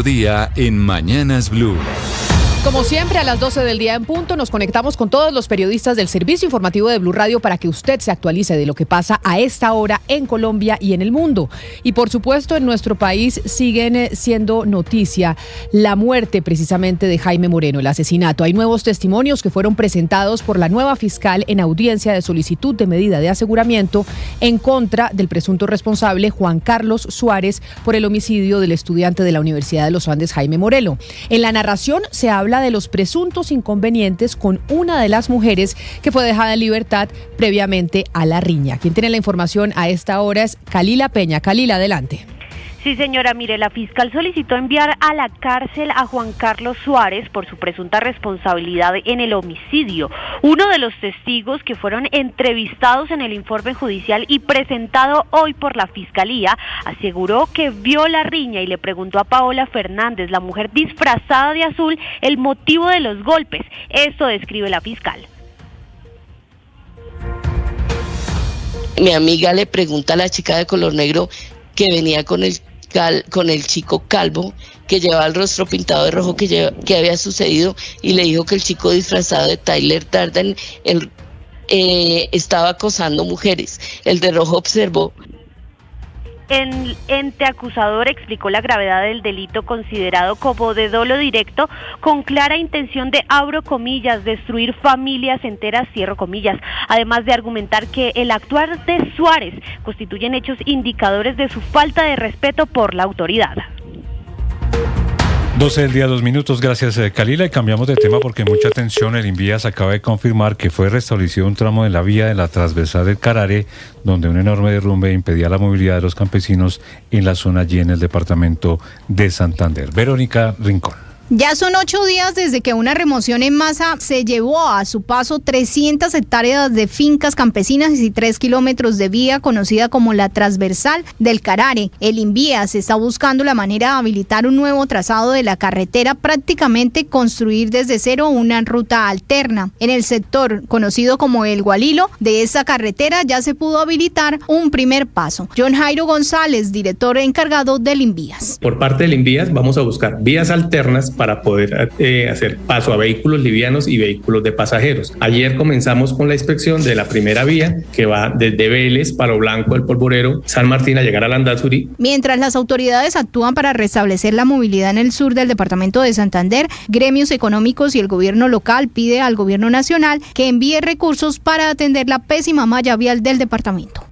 Día en Mañanas Blue. Como siempre, a las 12 del día en punto, nos conectamos con todos los periodistas del Servicio Informativo de Blue Radio para que usted se actualice de lo que pasa a esta hora en Colombia y en el mundo. Y por supuesto, en nuestro país siguen siendo noticia la muerte precisamente de Jaime Moreno, el asesinato. Hay nuevos testimonios que fueron presentados por la nueva fiscal en audiencia de solicitud de medida de aseguramiento en contra del presunto responsable Juan Carlos Suárez por el homicidio del estudiante de la Universidad de los Andes, Jaime Moreno. En la narración se habla de los presuntos inconvenientes con una de las mujeres que fue dejada en libertad previamente a la riña. Quien tiene la información a esta hora es Kalila Peña. Kalila, adelante. Sí, señora, mire, la fiscal solicitó enviar a la cárcel a Juan Carlos Suárez por su presunta responsabilidad en el homicidio. Uno de los testigos que fueron entrevistados en el informe judicial y presentado hoy por la fiscalía aseguró que vio la riña y le preguntó a Paola Fernández, la mujer disfrazada de azul, el motivo de los golpes. Esto describe la fiscal. Mi amiga le pregunta a la chica de color negro que venía con el chico calvo que llevaba el rostro pintado de rojo que había sucedido, y le dijo que el chico disfrazado de Tyler Darden estaba acosando mujeres. El de rojo observó. El ente acusador explicó la gravedad del delito considerado como de dolo directo con clara intención de, abro comillas, destruir familias enteras, cierro comillas, además de argumentar que el actuar de Suárez constituyen hechos indicadores de su falta de respeto por la autoridad. 12 del día, 2 minutos. Gracias, Kalila. Y cambiamos de tema porque mucha atención. El Invías acaba de confirmar que fue restablecido un tramo de la vía de la transversal del Carare, donde un enorme derrumbe impedía la movilidad de los campesinos en la zona allí en el departamento de Santander. Verónica Rincón. Ya son 8 días desde que una remoción en masa se llevó a su paso 300 hectáreas de fincas campesinas y 3 kilómetros de vía conocida como la transversal del Carare. El Invías está buscando la manera de habilitar un nuevo trazado de la carretera, prácticamente construir desde cero una ruta alterna. En el sector conocido como el Gualilo de esta carretera ya se pudo habilitar un primer paso. John Jairo González, director encargado del Invías. Por parte del Invías vamos a buscar vías alternas para poder hacer paso a vehículos livianos y vehículos de pasajeros. Ayer comenzamos con la inspección de la primera vía que va desde Vélez, Palo Blanco, El Polvorero, San Martín a llegar a Landazuri. Mientras las autoridades actúan para restablecer la movilidad en el sur del departamento de Santander, gremios económicos y el gobierno local pide al gobierno nacional que envíe recursos para atender la pésima malla vial del departamento.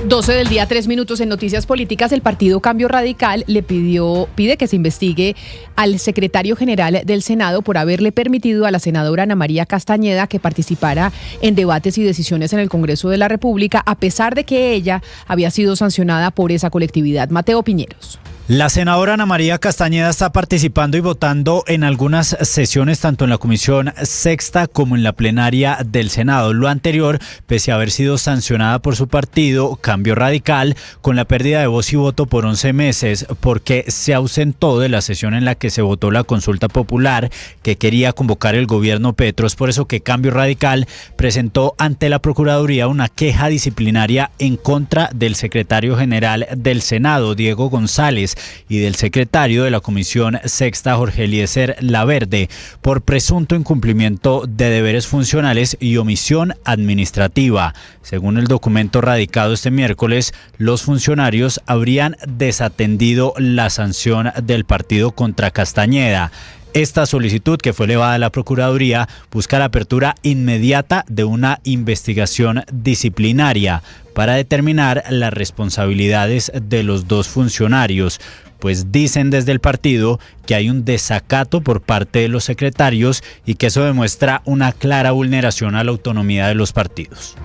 12 del día, 3 minutos. En Noticias Políticas, el Partido Cambio Radical pide que se investigue al secretario general del Senado por haberle permitido a la senadora Ana María Castañeda que participara en debates y decisiones en el Congreso de la República, a pesar de que ella había sido sancionada por esa colectividad. Mateo Piñeros. La senadora Ana María Castañeda está participando y votando en algunas sesiones, tanto en la Comisión Sexta como en la plenaria del Senado. Lo anterior, pese a haber sido sancionada por su partido, Cambio Radical, con la pérdida de voz y voto por 11 meses, porque se ausentó de la sesión en la que se votó la consulta popular que quería convocar el gobierno Petro. Es por eso que Cambio Radical presentó ante la Procuraduría una queja disciplinaria en contra del secretario general del Senado, Diego González, y del secretario de la Comisión Sexta, Jorge Eliezer Laverde, por presunto incumplimiento de deberes funcionales y omisión administrativa. Según el documento radicado este miércoles, los funcionarios habrían desatendido la sanción del partido contra Castañeda. Esta solicitud, que fue elevada a la Procuraduría, busca la apertura inmediata de una investigación disciplinaria para determinar las responsabilidades de los dos funcionarios, pues dicen desde el partido que hay un desacato por parte de los secretarios y que eso demuestra una clara vulneración a la autonomía de los partidos.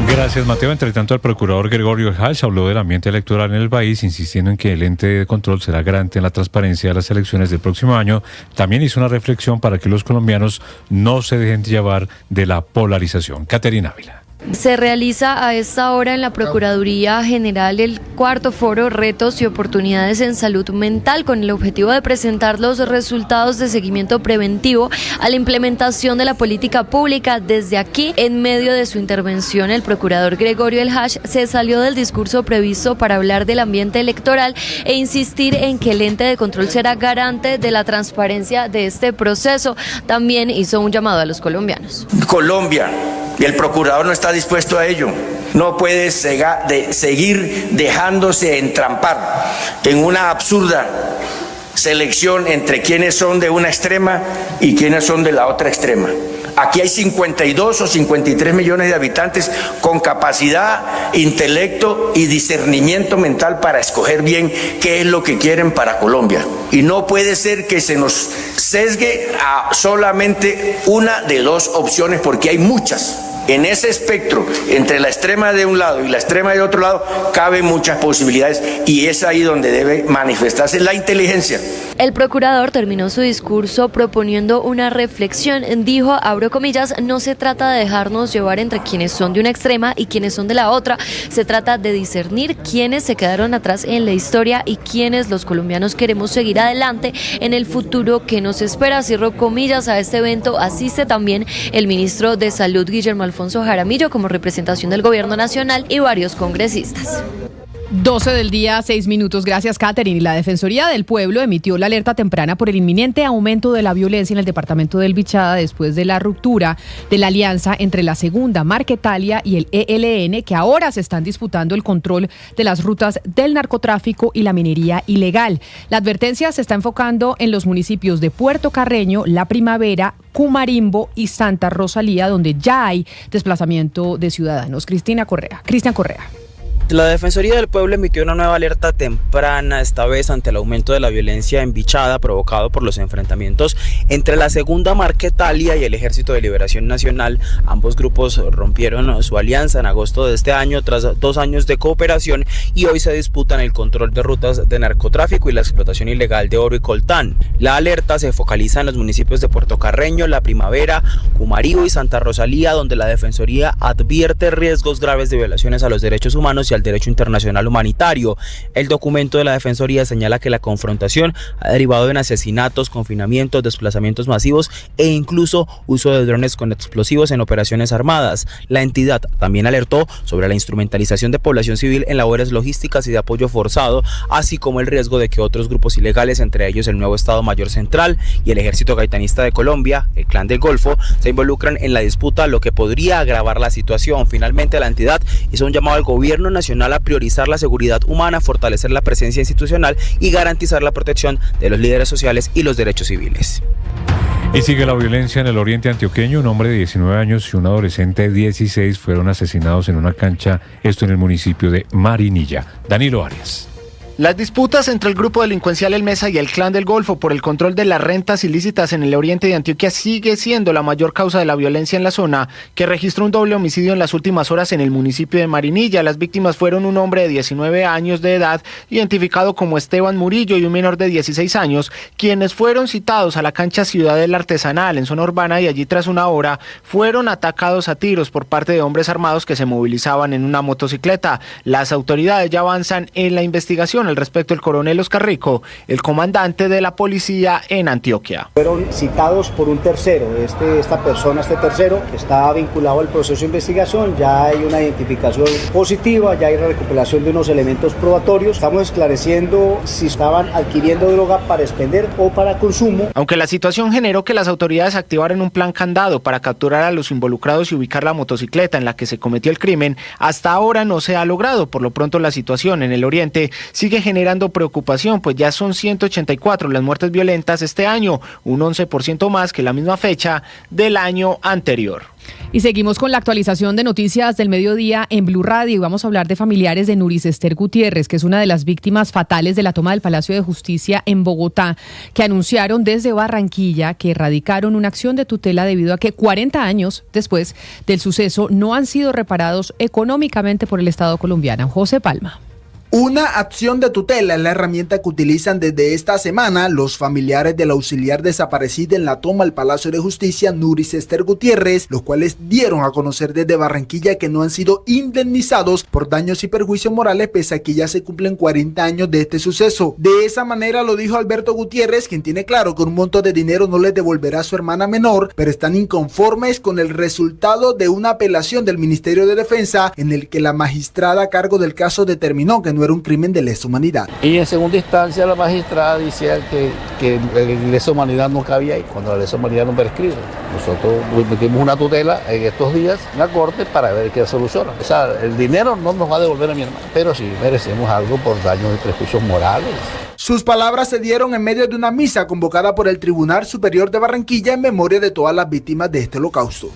Gracias, Mateo. Entre tanto, el procurador Gregorio Hals habló del ambiente electoral en el país, insistiendo en que el ente de control será garante en la transparencia de las elecciones del próximo año. También hizo una reflexión para que los colombianos no se dejen llevar de la polarización. Caterina Ávila. Se realiza a esta hora en la Procuraduría General el cuarto foro Retos y Oportunidades en Salud Mental, con el objetivo de presentar los resultados de seguimiento preventivo a la implementación de la política pública. Desde aquí, en medio de su intervención, el procurador Gregorio El Hash se salió del discurso previsto para hablar del ambiente electoral e insistir en que el ente de control será garante de la transparencia de este proceso. También hizo un llamado a los colombianos. Colombia, y el procurador no está dispuesto a ello. No puede seguir dejándose entrampar en una absurda selección entre quienes son de una extrema y quienes son de la otra extrema. Aquí hay 52 o 53 millones de habitantes con capacidad, intelecto y discernimiento mental para escoger bien qué es lo que quieren para Colombia. Y no puede ser que se nos sesgue a solamente una de dos opciones, porque hay muchas. En ese espectro, entre la extrema de un lado y la extrema de otro lado, caben muchas posibilidades, y es ahí donde debe manifestarse la inteligencia. El procurador terminó su discurso proponiendo una reflexión. Dijo, abro comillas, no se trata de dejarnos llevar entre quienes son de una extrema y quienes son de la otra. Se trata de discernir quiénes se quedaron atrás en la historia y quiénes los colombianos queremos seguir adelante en el futuro que nos espera. Cierro comillas. A este evento asiste también el ministro de Salud, Guillermo Alfonso Jaramillo, como representación del Gobierno Nacional, y varios congresistas. 12 del día, 6 minutos. Gracias, Catherine. Y la Defensoría del Pueblo emitió la alerta temprana por el inminente aumento de la violencia en el departamento del Bichada después de la ruptura de la alianza entre la segunda Marquetalia y el ELN, que ahora se están disputando el control de las rutas del narcotráfico y la minería ilegal. La advertencia se está enfocando en los municipios de Puerto Carreño, La Primavera, Cumarimbo y Santa Rosalía, donde ya hay desplazamiento de ciudadanos. Cristian Correa. La Defensoría del Pueblo emitió una nueva alerta temprana, esta vez ante el aumento de la violencia en Bichada provocado por los enfrentamientos entre la segunda Marquetalia y el Ejército de Liberación Nacional. Ambos grupos rompieron su alianza en agosto de este año tras 2 años de cooperación, y hoy se disputan el control de rutas de narcotráfico y la explotación ilegal de oro y coltán. La alerta se focaliza en los municipios de Puerto Carreño, La Primavera, Cumarimbo y Santa Rosalía, donde la Defensoría advierte riesgos graves de violaciones a los derechos humanos y al derecho internacional humanitario. El documento de la Defensoría señala que la confrontación ha derivado en asesinatos, confinamientos, desplazamientos masivos e incluso uso de drones con explosivos en operaciones armadas. La entidad también alertó sobre la instrumentalización de población civil en labores logísticas y de apoyo forzado, así como el riesgo de que otros grupos ilegales, entre ellos el nuevo Estado Mayor Central y el Ejército Gaitanista de Colombia, el Clan del Golfo, se involucran en la disputa, lo que podría agravar la situación. Finalmente, la entidad hizo un llamado al gobierno nacional a priorizar la seguridad humana, fortalecer la presencia institucional y garantizar la protección de los líderes sociales y los derechos civiles. Y sigue la violencia en el oriente antioqueño. Un hombre de 19 años y un adolescente de 16 fueron asesinados en una cancha, esto en el municipio de Marinilla. Danilo Arias. Las disputas entre el grupo delincuencial El Mesa y el Clan del Golfo por el control de las rentas ilícitas en el oriente de Antioquia sigue siendo la mayor causa de la violencia en la zona, que registró un doble homicidio en las últimas horas en el municipio de Marinilla. Las víctimas fueron un hombre de 19 años de edad, identificado como Esteban Murillo, y un menor de 16 años, quienes fueron citados a la cancha Ciudad del Artesanal en zona urbana, y allí tras una hora fueron atacados a tiros por parte de hombres armados que se movilizaban en una motocicleta. Las autoridades ya avanzan en la investigación. Al respecto, el coronel Oscar Rico, el comandante de la policía en Antioquia. Fueron citados por un tercero. Este tercero está vinculado al proceso de investigación. Ya hay una identificación positiva, ya hay la recuperación de unos elementos probatorios. Estamos esclareciendo si estaban adquiriendo droga para expender o para consumo. Aunque la situación generó que las autoridades activaran un plan candado para capturar a los involucrados y ubicar la motocicleta en la que se cometió el crimen, hasta ahora no se ha logrado. Por lo pronto, la situación en el oriente sigue generando preocupación, pues ya son 184 las muertes violentas este año, un 11% más que la misma fecha del año anterior. Y seguimos con la actualización de noticias del mediodía en Blue Radio, y vamos a hablar de familiares de Nuris Esther Gutiérrez, que es una de las víctimas fatales de la toma del Palacio de Justicia en Bogotá, que anunciaron desde Barranquilla que erradicaron una acción de tutela debido a que 40 años después del suceso no han sido reparados económicamente por el Estado colombiano. José Palma. Una acción de tutela es la herramienta que utilizan desde esta semana los familiares del auxiliar desaparecida en la toma al Palacio de Justicia, Nuris Esther Gutiérrez, los cuales dieron a conocer desde Barranquilla que no han sido indemnizados por daños y perjuicios morales pese a que ya se cumplen 40 años de este suceso. De esa manera lo dijo Alberto Gutiérrez, quien tiene claro que un monto de dinero no les devolverá a su hermana menor, pero están inconformes con el resultado de una apelación del Ministerio de Defensa en el que la magistrada a cargo del caso determinó que no era un crimen de lesa humanidad. Y en segunda instancia la magistrada decía que lesa humanidad no cabía ahí, cuando la lesa humanidad no prescribe. Nosotros metimos una tutela en estos días en la corte para ver qué soluciona. O sea, el dinero no nos va a devolver a mi hermano, pero sí merecemos algo por daños y prejuicios morales. Sus palabras se dieron en medio de una misa convocada por el Tribunal Superior de Barranquilla en memoria de todas las víctimas de este holocausto.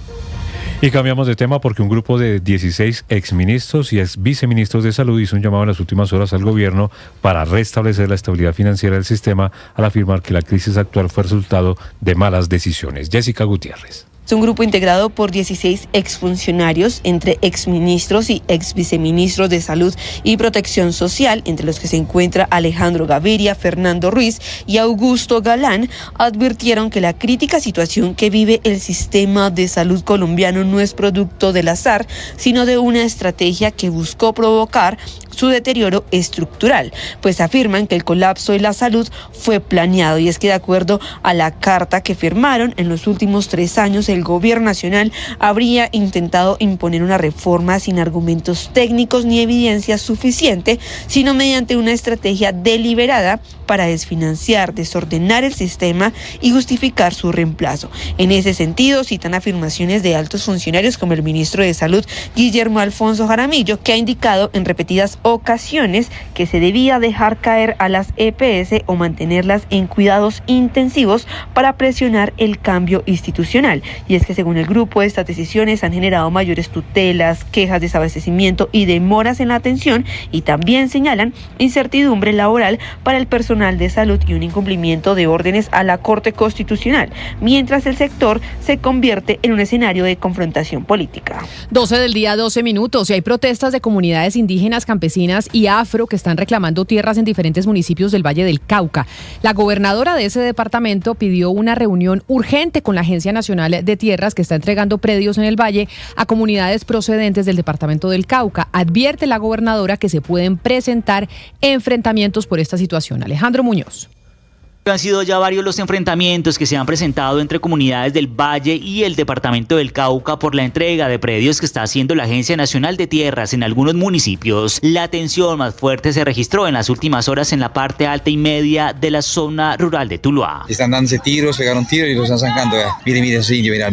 Y cambiamos de tema porque un grupo de 16 exministros y exviceministros de salud hizo un llamado en las últimas horas al gobierno para restablecer la estabilidad financiera del sistema al afirmar que la crisis actual fue resultado de malas decisiones. Jessica Gutiérrez. Es un grupo integrado por 16 exfuncionarios, entre exministros y exviceministros de Salud y Protección Social, entre los que se encuentra Alejandro Gaviria, Fernando Ruiz y Augusto Galán, advirtieron que la crítica situación que vive el sistema de salud colombiano no es producto del azar, sino de una estrategia que buscó provocar su deterioro estructural, pues afirman que el colapso de la salud fue planeado, y es que de acuerdo a la carta que firmaron, en los últimos 3 años el gobierno nacional habría intentado imponer una reforma sin argumentos técnicos ni evidencia suficiente, sino mediante una estrategia deliberada para desfinanciar, desordenar el sistema y justificar su reemplazo. En ese sentido, citan afirmaciones de altos funcionarios como el ministro de Salud, Guillermo Alfonso Jaramillo, que ha indicado en repetidas ocasiones que se debía dejar caer a las EPS o mantenerlas en cuidados intensivos para presionar el cambio institucional. Y es que según el grupo, estas decisiones han generado mayores tutelas, quejas de desabastecimiento y demoras en la atención, y también señalan incertidumbre laboral para el personal de salud y un incumplimiento de órdenes a la Corte Constitucional, mientras el sector se convierte en un escenario de confrontación política. 12 del día, 12 minutos, y hay protestas de comunidades indígenas, campesinas y afro que están reclamando tierras en diferentes municipios del Valle del Cauca. La gobernadora de ese departamento pidió una reunión urgente con la Agencia Nacional de Tierras, que está entregando predios en el Valle a comunidades procedentes del departamento del Cauca. Advierte la gobernadora que se pueden presentar enfrentamientos por esta situación. Alejandro Muñoz. Han sido ya varios los enfrentamientos que se han presentado entre comunidades del Valle y el departamento del Cauca por la entrega de predios que está haciendo la Agencia Nacional de Tierras en algunos municipios. La tensión más fuerte se registró en las últimas horas en la parte alta y media de la zona rural de Tuluá. Están dándose tiros, pegaron tiros y los están sacando. Mire, sí, mira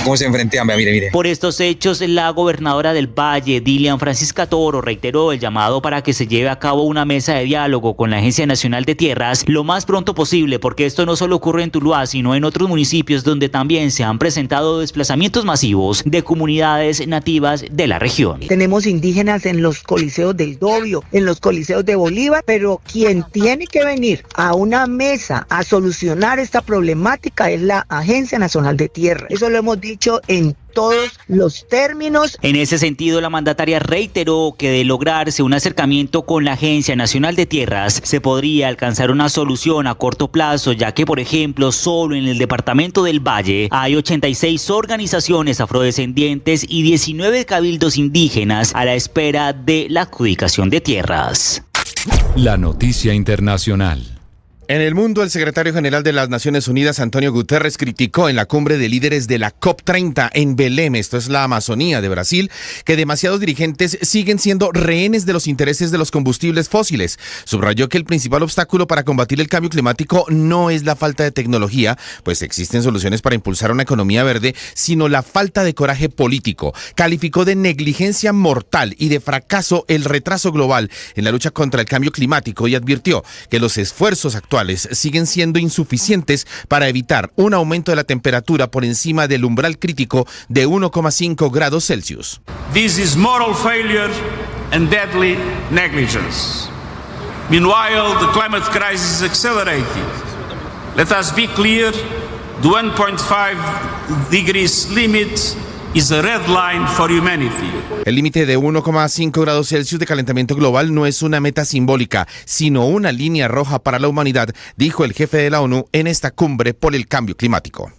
cómo se enfrentan, mire. Por estos hechos, la gobernadora del Valle, Dilian Francisca Toro, reiteró el llamado para que se lleve a cabo una mesa de diálogo con la Agencia Nacional de Tierras lo más pronto posible, porque esto no solo ocurre en Tuluá, sino en otros municipios donde también se han presentado desplazamientos masivos de comunidades nativas de la región. Tenemos indígenas en los coliseos del Dobio, en los coliseos de Bolívar, pero quien tiene que venir a una mesa a solucionar esta problemática es la Agencia Nacional de Tierra. Eso lo hemos dicho en todos los términos. En ese sentido, la mandataria reiteró que de lograrse un acercamiento con la Agencia Nacional de Tierras, se podría alcanzar una solución a corto plazo, ya que, por ejemplo, solo en el departamento del Valle hay 86 organizaciones afrodescendientes y 19 cabildos indígenas a la espera de la adjudicación de tierras. La noticia internacional. En el mundo, el secretario general de las Naciones Unidas, Antonio Guterres, criticó en la cumbre de líderes de la COP30 en Belém, esto es la Amazonía de Brasil, que demasiados dirigentes siguen siendo rehenes de los intereses de los combustibles fósiles. Subrayó que el principal obstáculo para combatir el cambio climático no es la falta de tecnología, pues existen soluciones para impulsar una economía verde, sino la falta de coraje político. Calificó de negligencia mortal y de fracaso el retraso global en la lucha contra el cambio climático y advirtió que los esfuerzos actuales siguen siendo insuficientes para evitar un aumento de la temperatura por encima del umbral crítico de 1,5 grados Celsius. This is moral failure and deadly negligence. Meanwhile, the climate crisis is accelerating. Let us be clear, the 1.5 degrees limit is a red line for humanity. El límite de 1,5 grados Celsius de calentamiento global no es una meta simbólica, sino una línea roja para la humanidad, dijo el jefe de la ONU en esta cumbre por el cambio climático.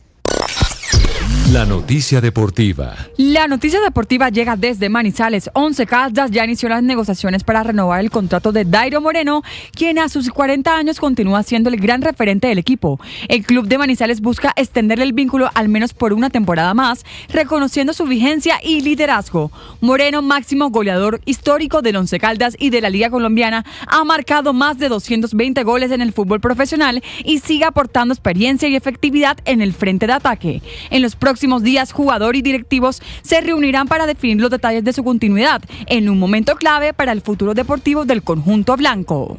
La noticia deportiva. La noticia deportiva llega desde Manizales. Once Caldas ya inició las negociaciones para renovar el contrato de Dairo Moreno, quien a sus 40 años continúa siendo el gran referente del equipo. El club de Manizales busca extenderle el vínculo al menos por una temporada más, reconociendo su vigencia y liderazgo. Moreno, máximo goleador histórico del Once Caldas y de la Liga Colombiana, ha marcado más de 220 goles en el fútbol profesional y sigue aportando experiencia y efectividad en el frente de ataque. En los próximos días, jugador y directivos se reunirán para definir los detalles de su continuidad en un momento clave para el futuro deportivo del conjunto blanco.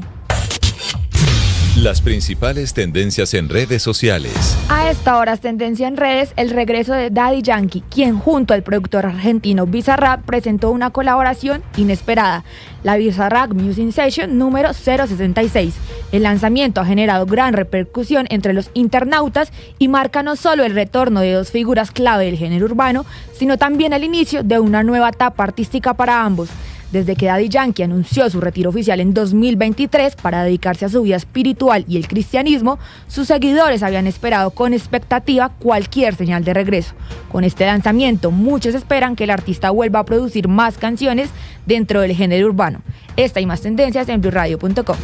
Las principales tendencias en redes sociales. A esta hora es tendencia en redes el regreso de Daddy Yankee, quien junto al productor argentino Bizarrap presentó una colaboración inesperada, la Bizarrap Music Session número 066. El lanzamiento ha generado gran repercusión entre los internautas y marca no solo el retorno de dos figuras clave del género urbano, sino también el inicio de una nueva etapa artística para ambos. Desde que Daddy Yankee anunció su retiro oficial en 2023 para dedicarse a su vida espiritual y el cristianismo, sus seguidores habían esperado con expectativa cualquier señal de regreso. Con este lanzamiento, muchos esperan que el artista vuelva a producir más canciones dentro del género urbano. Esta y más tendencias en BluRadio.com.